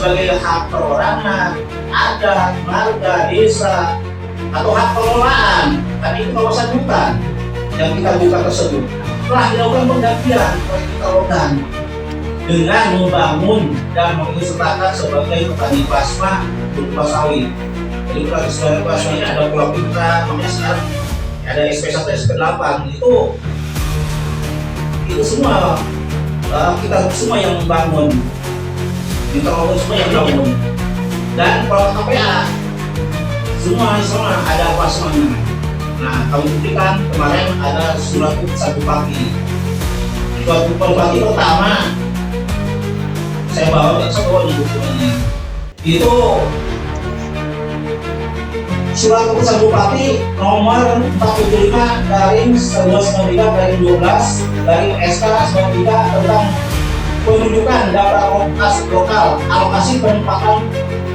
sebagai hak perorangan, adat, marga, desa, atau hak pengelolaan, kan itu kawasan hutan yang kita buka tersebut telah dilakukan penggantian oleh kita lakukan dengan membangun dan menginstruksikan sebagai petani plasma berupa sawit. Jadi petani plasma ini ada Pulau Pintra, namanya sekarang ada SP1, SP8, itu semua kita semua yang membangun, kita semua yang membangun. Dan kalau KPA semua ada plasmanya. Nah, kami buktikan kemarin ada surat keputusan bupati. Surat bupati pertama saya bawa di bukunya. Itu surat keputusan bupati nomor 45 garing 1993 garing 12 garing SK 93 tentang penunjukan data alokasi penempatan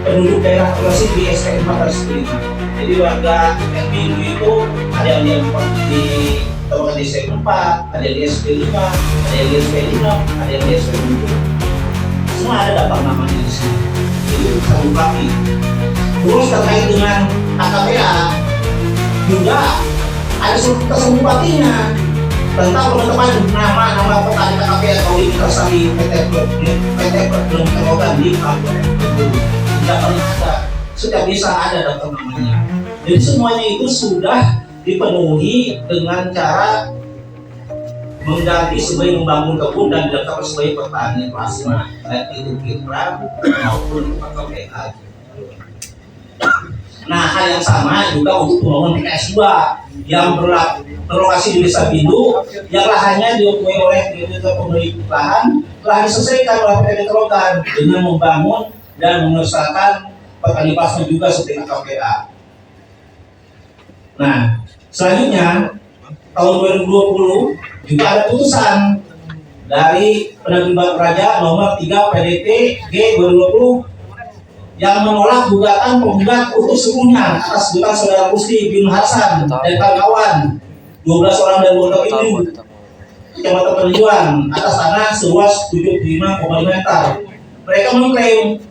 penduduk daerah operasi di SK 4 tersebut. Jadi warga yang itu ada yang di tempatkan di SK 4, ada yang di SK 5, ada yang di SK 5, ada yang di SK 7. Semua ada daftar namanya di sini. Jadi satu kaki. Terus terkait dengan KKPA juga ada surat keputusan bupatinya tentang penetapan nama petani KKPA kalau ini tersali PT belum terlogan di kabupaten itu. Tidak pernah ada, sudah bisa ada daftar namanya. Jadi semuanya itu sudah dipenuhi dengan cara mengganti sebagai membangun kebun dan didaftar sebagai petani plasma, baik itu Pintra maupun KKPA. Nah, hal yang sama juga untuk pembangunan PKS 2 yang berlokasi di Desa Bindu yang lahannya diakui oleh pemilik lahan telah diselesaikan oleh PT Terogan dengan membangun dan mengesahkan petani plasma juga seperti KPA. Nah, selanjutnya tahun 2020 juga ada putusan dari Pengadilan Raja nomor 3 PDT G 2020 yang menolak gugatan penggugat utuh sebelumnya atas gugatan saudara Rusdi bin Hasan dan kawan-kawan 12 orang dan anggota ini Kecamatan Penunjuan atas tanah seluas 75,5 hektar. Mereka mengklaim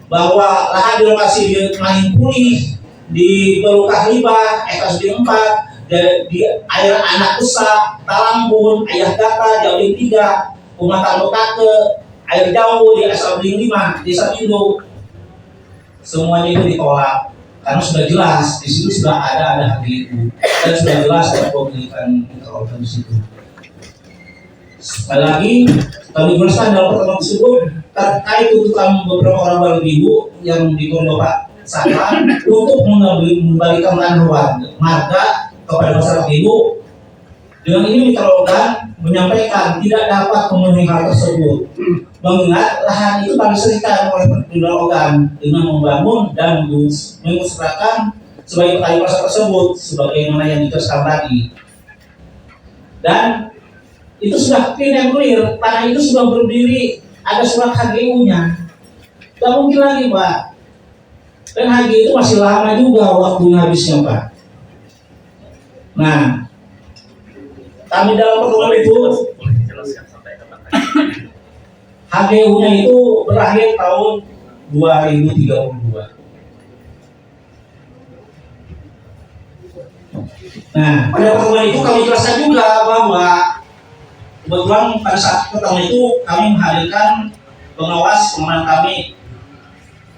bahwa lahan di lokasi di Mahing Pulih, di Belukah Libah, SSD 4, di air anak Usa, Talambun, Ayah Gata, Jauhin 3, Umatan Lokake, air jauh di SSD 5, Desa Bindu. Semuanya itu ditolak karena sudah jelas di situ sudah ada HGU dan sudah jelas ada pemilikan interlogan di situ. Sekali lagi kami jelaskan dalam pertemuan tersebut terkait tuntutan beberapa orang Bali Ibu yang dikondo Pak Saka untuk membalikan lahan marga kepada masyarakat Ibu. Dengan ini interlogan menyampaikan tidak dapat memenuhi hal tersebut. Mengingat lahan itu kami serikan oleh interlogan dengan membangun dan mengusahakan sebagai petani pasar tersebut sebagaimana yang diteruskan tadi. Dan itu sudah clear, tanah itu sudah berdiri, ada surat HGU-nya. Tidak mungkin lagi, Pak. Dan HGU itu masih lama juga waktunya habisnya, Pak. Nah, kami dalam pertemuan itu HGU-nya itu berakhir tahun 2032. Nah, pada pertemuan itu kami jelaskan juga bahwa kebetulan pada saat pertemuan itu kami menghadirkan pengawas pengamanan kami,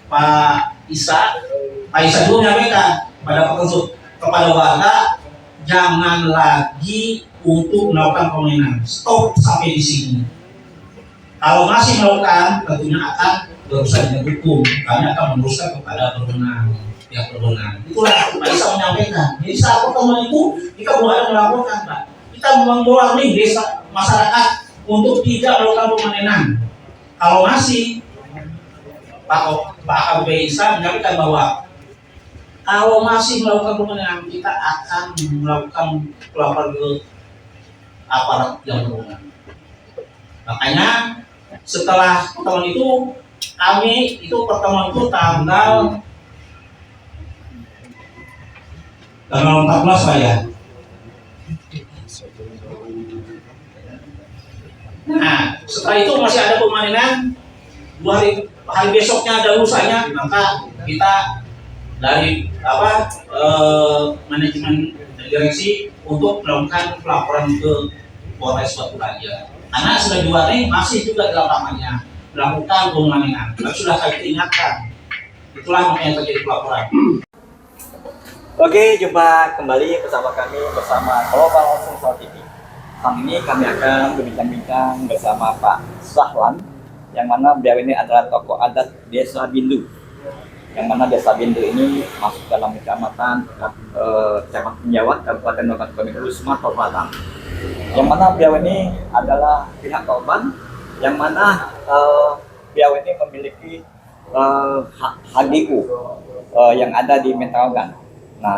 Pak Isa dulu menyampaikan kepada warga jangan lagi untuk melakukan permainan, stop sampai di sini. Kalau masih melakukan, tentunya akan berurusan dengan hukum. Kami akan meneruskan kepada pihak berwenang. Itulah Pak Isa menyampaikan. Jadi saat pertemuan itu kita mulai melakukan, Pak. Kita membawa nih desa masyarakat untuk tidak melakukan permainan. Kalau masih, Pak AKBP Isa menyampaikan bahwa kalau masih melakukan permainan, kita akan melakukan pelapor ke aparat yang berwenang. Makanya setelah pertemuan itu pertemuan itu tanggal 14 Pak ya. Nah setelah itu masih ada pemainan 2 hari hari besoknya ada lusanya, maka kita dari manajemen direksi untuk melakukan pelaporan ke Polres Batu Raja. Karena sudah dua hari masih juga dalam namanya melakukan pengulangan, tapi sudah saya ingatkan. Itulah makanya terjadi pelaporan. Oke, jumpa kembali bersama kami bersama Global Sensor TV. Kali ini kami akan berbincang-bincang bersama Pak Sahlan, yang mana beliau ini adalah tokoh adat Desa Bindu. Yang mana Desa Bindu ini masuk dalam kecamatan Penjawat, Kabupaten Bengkulu, Sumatera Selatan. Yang mana beliau ini adalah pihak korban, yang mana beliau ini memiliki HGU yang ada di Meterogan. Nah,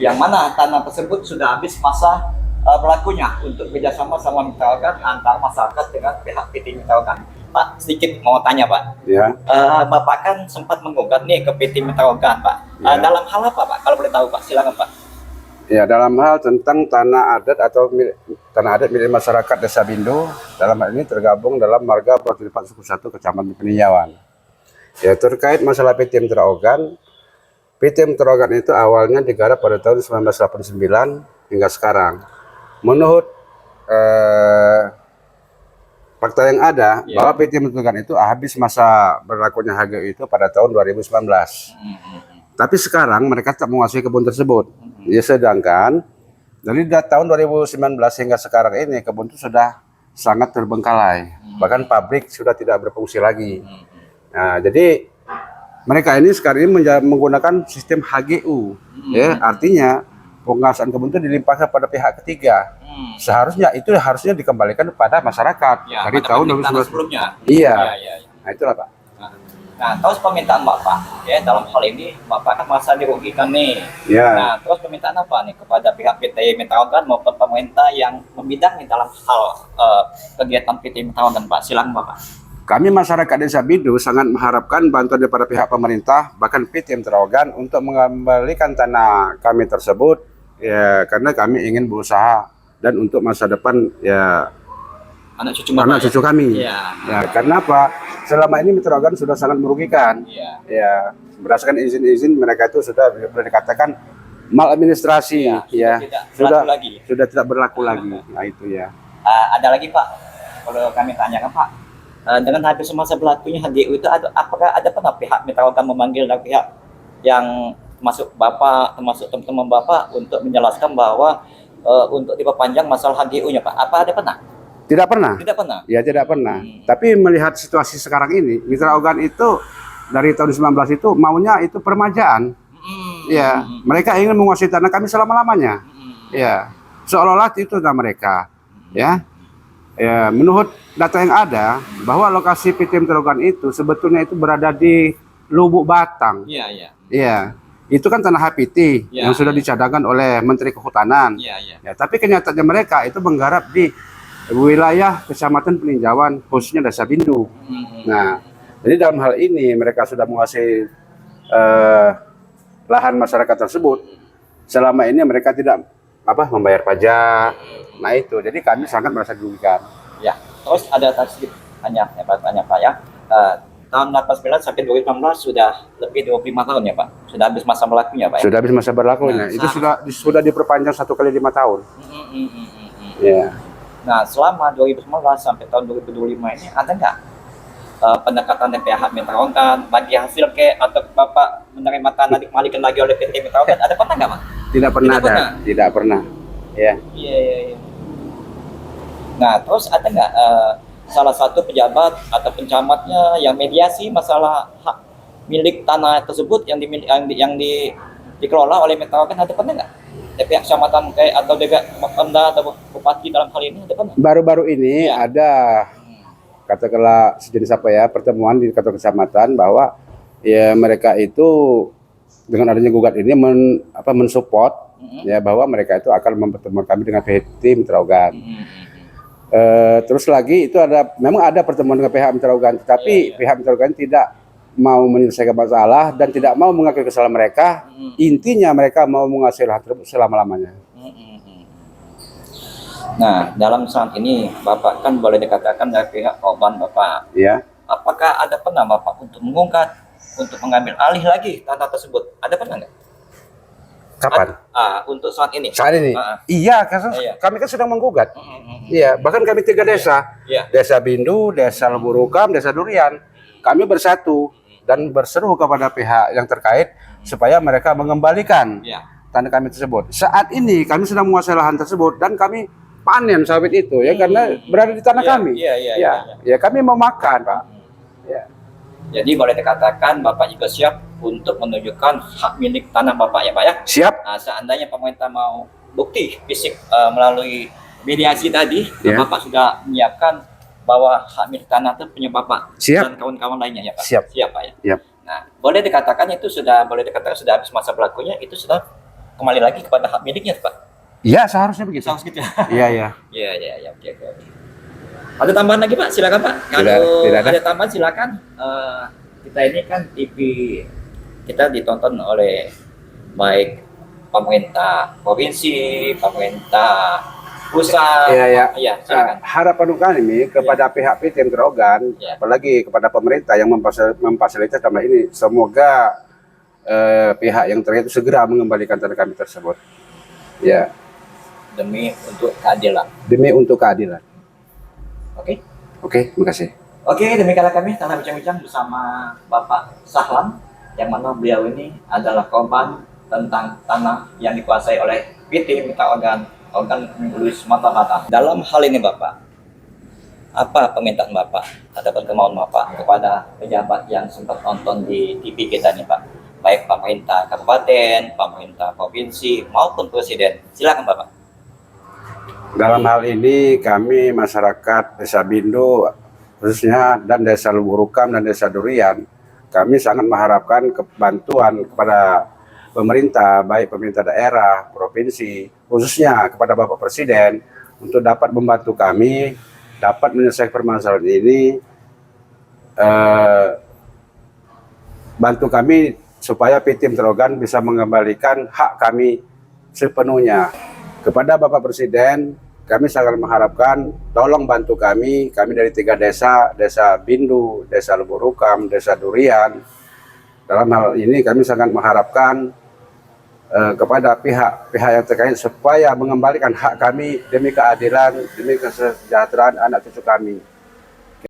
yang mana tanah tersebut sudah habis masa berlakunya untuk kerjasama sama Meterogan antar masyarakat dengan pihak PT Meterogan. Pak, sedikit mau tanya Pak. Ya. Bapak kan sempat menggugat nih ke PT Meterogan Pak. Ya. Dalam hal apa Pak? Kalau boleh tahu Pak, silakan Pak. Ya, dalam hal tentang tanah adat atau tanah adat milik masyarakat Desa Bindu, dalam hal ini tergabung dalam Marga Pertilipan Suku 1 Kecamatan Peninjauan. Ya, terkait masalah PT Meterogan itu awalnya digarap pada tahun 1989 hingga sekarang. Menurut fakta yang ada, bahwa PT Meterogan itu habis masa berlakunya HGU itu pada tahun 2019. Tapi sekarang mereka tak menguasai kebun tersebut. Ya, sedangkan dari tahun 2019 hingga sekarang ini kebun itu sudah sangat terbengkalai. Bahkan pabrik sudah tidak berfungsi lagi. Nah, jadi mereka ini sekarang ini menggunakan sistem HGU. Ya, artinya penguasaan kebun itu dilimpahkan pada pihak ketiga. Seharusnya itu harusnya dikembalikan kepada masyarakat dari tahun 2019 sebelumnya. Iya. Nah, itulah Pak. Nah, terus permintaan Bapak, ya dalam hal ini Bapak kan merasa dirugikan nih. Ya. Nah, terus permintaan apa nih kepada pihak PT Meterogan maupun pemerintah yang membidangi dalam hal kegiatan PT Meterogan Pak? Silakan Bapak. Kami masyarakat Desa Bindu sangat mengharapkan bantuan daripada pihak pemerintah, bahkan PT Meterogan untuk mengembalikan tanah kami tersebut, ya karena kami ingin berusaha dan untuk masa depan ya anak cucu kami. Ya, karena apa? Selama ini Meterogan sudah sangat merugikan. Ya, berdasarkan izin-izin mereka itu sudah boleh dikatakan maladministrasi. Sudah tidak berlaku lagi. Nah, itu ya. Ada lagi Pak, kalau kami tanyakan Pak, dengan habis masa berlakunya HGU itu apakah ada pernah pihak Meterogan memanggil dari pihak yang termasuk Bapak, termasuk teman-teman Bapak untuk menjelaskan bahwa untuk diperpanjang masalah HGU-nya Pak? Apa ada pernah? Tidak pernah. Tidak pernah. Ya, tidak pernah. Tapi melihat situasi sekarang ini, Meterogan itu dari tahun 19 itu maunya itu permajaan. Ya, mereka ingin menguasai tanah kami selama-lamanya. Ya, seolah-olah itu tanah mereka. Ya. Ya, menurut data yang ada bahwa lokasi PT Meterogan itu sebetulnya itu berada di Lubuk Batang. Iya. Itu kan tanah HPT yang sudah dicadangkan oleh Menteri Kehutanan. Ya, tapi kenyataannya mereka itu menggarap di wilayah Kecamatan Peninjauan, khususnya Desa Bindu. Nah, jadi dalam hal ini mereka sudah menguasai lahan masyarakat tersebut. Selama ini mereka tidak membayar pajak. Nah, itu. Jadi kami sangat merasa dirugikan. Ya. Terus ada tadi tanya Pak ya. Tahun 19 sampai 2016 sudah lebih 25 tahun ya Pak. Sudah habis masa berlakunya Pak ya? Sudah habis masa berlakunya. Nah, itu sudah diperpanjang 1 kali 5 tahun. Ya. Nah, selama 2019 sampai tahun 2025 ini ada nggak pendekatan dari pihak Meterogan bagi hasil atau Bapak menerima tanah dikembalikan lagi oleh PT Meterogan? Ada pernah nggak Pak? Tidak pernah ada. Tidak pernah. Ya. Iya. Nah, terus ada nggak salah satu pejabat atau pencamatnya yang mediasi masalah hak milik tanah tersebut yang dikelola oleh Meterogan? Ada pernah nggak? Dari pihak kecamatan atau dari Pemda atau Bupati dalam hal ini ada pernah? Baru-baru ini ada katakanlah sejenis pertemuan di kantor kecamatan bahwa ya mereka itu dengan adanya gugat ini mensupport ya bahwa mereka itu akan mempertemukan kami dengan PT Meterogan. Terus lagi itu memang ada pertemuan dengan pihak Meterogan, tetapi pihak Meterogan tidak mau menyelesaikan masalah dan tidak mau mengakui kesalahan mereka. Intinya mereka mau menguasai lahan tersebut selama-lamanya. Nah, dalam saat ini Bapak kan boleh dikatakan dari pihak korban Bapak. Iya. apakah ada pernah Bapak untuk mengungkap, untuk mengambil alih lagi tanah tersebut? Ada pernah nggak? Kapan? Untuk saat ini. Saat ini? Iya, Iya. kami kan sedang menggugat. Iya, bahkan kami 3 desa. Iya. Desa Bindu, Desa Lemburukam, Desa Durian. Kami bersatu dan berseru kepada pihak yang terkait supaya mereka mengembalikan Iya. tanah kami tersebut. Saat ini kami sedang menguasai lahan tersebut dan kami panen sawit itu ya karena berada di tanah Iya, kami. iya. Ya, kami mau makan, Pak. Ya. Jadi boleh dikatakan Bapak juga siap untuk menunjukkan hak milik tanah Bapak ya Pak ya. Siap? Nah, seandainya pemerintah mau bukti fisik melalui mediasi tadi, Ya. Bapak sudah menyiapkan bahwa hak milik tanah itu punya Bapak Siap. dan kawan-kawan lainnya ya Pak. Siap. Siap Pak ya. Siap. Nah, boleh dikatakan sudah habis masa berlakunya, itu sudah kembali lagi kepada hak miliknya Pak. Iya, seharusnya begitu. Harus gitu. Iya. Iya, oke. Ada tambahan lagi Pak? Silakan Pak. Tidak Kalau ada. ada tambahan silakan. Kita ini kan TV kita ditonton oleh baik pemerintah provinsi, pemerintah pusat. Iya. Silakan. Harapan kami kepada pihak PT Meterogan, Ya. apalagi kepada pemerintah yang memfasilitasi dalam ini, semoga pihak yang terkait itu segera mengembalikan tanah kami tersebut. Ya, Demi untuk keadilan. demi untuk keadilan. Oke. Oke, terima kasih. Oke, demikianlah kami telah bincang-bincang bersama Bapak Sahlan, yang mana beliau ini adalah korban tentang tanah yang dikuasai oleh PT Meterogan Organ Hulu Sumatera Barat. Dalam hal ini Bapak, apa permintaan Bapak atau kemauan Bapak kepada pejabat yang sempat nonton di TV kita nih Pak? Baik pemerintah kabupaten, pemerintah provinsi maupun presiden. Silakan Bapak. Dalam hal ini kami masyarakat Desa Bindu khususnya dan Desa Lemburukam dan Desa Durian, kami sangat mengharapkan bantuan kepada pemerintah, baik pemerintah daerah, provinsi, khususnya kepada Bapak Presiden untuk dapat membantu kami dapat menyelesaikan permasalahan ini, bantu kami supaya PT Meterogan bisa mengembalikan hak kami sepenuhnya. Kepada Bapak Presiden, kami sangat mengharapkan tolong bantu kami dari 3 desa, Desa Bindu, Desa Lemburukam, Desa Durian. Dalam hal ini kami sangat mengharapkan kepada pihak yang terkait supaya mengembalikan hak kami demi keadilan, demi kesejahteraan anak cucu kami.